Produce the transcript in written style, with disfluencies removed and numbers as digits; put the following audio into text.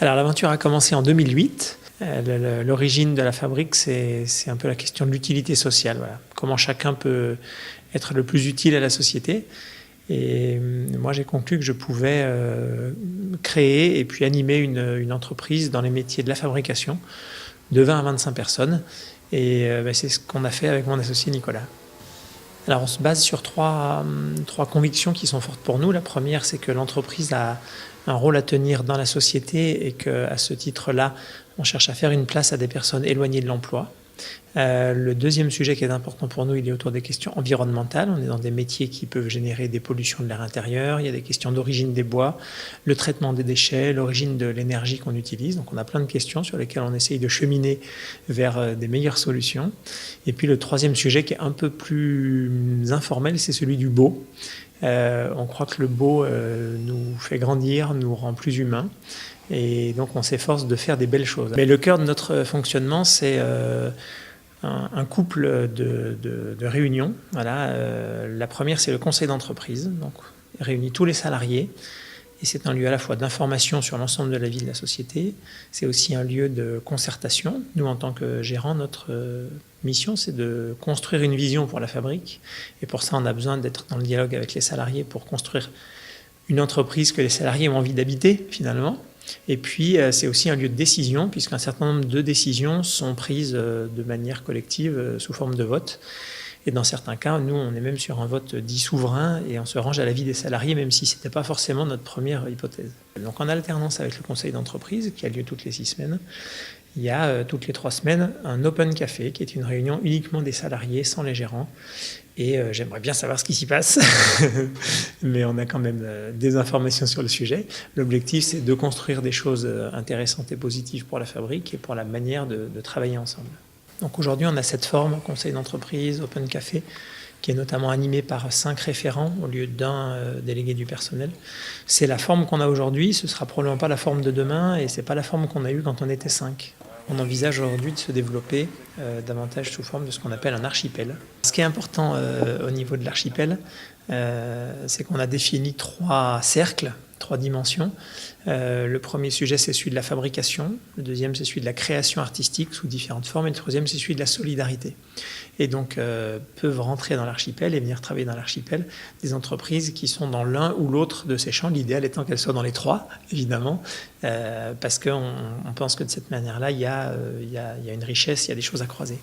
Alors l'aventure a commencé en 2008. L'origine de la fabrique, c'est un peu la question de l'utilité sociale. Voilà. Comment chacun peut être le plus utile à la société. Et moi, j'ai conclu que je pouvais créer et puis animer une entreprise dans les métiers de la fabrication de 20 à 25 personnes. Et c'est ce qu'on a fait avec mon associé Nicolas. Alors on se base sur trois convictions qui sont fortes pour nous. La première, c'est que l'entreprise a un rôle à tenir dans la société et qu'à ce titre-là, on cherche à faire une place à des personnes éloignées de l'emploi. Le deuxième sujet qui est important pour nous, il est autour des questions environnementales. On est dans des métiers qui peuvent générer des pollutions de l'air intérieur. Il y a des questions d'origine des bois, le traitement des déchets, l'origine de l'énergie qu'on utilise. Donc on a plein de questions sur lesquelles on essaye de cheminer vers des meilleures solutions. Et puis le troisième sujet qui est un peu plus informel, c'est celui du beau. On croit que le beau nous fait grandir, nous rend plus humains. Et donc on s'efforce de faire des belles choses. Mais le cœur de notre fonctionnement, c'est un couple de réunions. Voilà. La première, c'est le conseil d'entreprise. Donc, il réunit tous les salariés. Et c'est un lieu à la fois d'information sur l'ensemble de la vie de la société. C'est aussi un lieu de concertation. Nous, en tant que gérants, notre mission, c'est de construire une vision pour la fabrique. Et pour ça, on a besoin d'être dans le dialogue avec les salariés pour construire une entreprise que les salariés ont envie d'habiter, finalement. Et puis, c'est aussi un lieu de décision, puisqu'un certain nombre de décisions sont prises de manière collective, sous forme de vote. Et dans certains cas, nous, on est même sur un vote dit souverain, et on se range à l'avis des salariés, même si ce n'était pas forcément notre première hypothèse. Donc, en alternance avec le conseil d'entreprise, qui a lieu toutes les 6 semaines, il y a toutes les 3 semaines un open café, qui est une réunion uniquement des salariés, sans les gérants. Et j'aimerais bien savoir ce qui s'y passe, mais on a quand même des informations sur le sujet. L'objectif, c'est de construire des choses intéressantes et positives pour la fabrique et pour la manière de travailler ensemble. Donc aujourd'hui, on a cette forme, conseil d'entreprise, open café, qui est notamment animée par 5 référents au lieu d'un délégué du personnel. C'est la forme qu'on a aujourd'hui, ce ne sera probablement pas la forme de demain, et ce n'est pas la forme qu'on a eue quand on était 5. On envisage aujourd'hui de se développer davantage sous forme de ce qu'on appelle un archipel. Ce qui est important au niveau de l'archipel, c'est qu'on a défini 3 cercles, 3 dimensions. Le premier sujet, c'est celui de la fabrication. Le deuxième, c'est celui de la création artistique sous différentes formes. Et le troisième, c'est celui de la solidarité. Et donc, peuvent rentrer dans l'archipel et venir travailler dans l'archipel des entreprises qui sont dans l'un ou l'autre de ces champs. L'idéal étant qu'elles soient dans les 3, évidemment, parce qu'on pense que de cette manière-là, il y a une richesse, il y a des choses à croiser.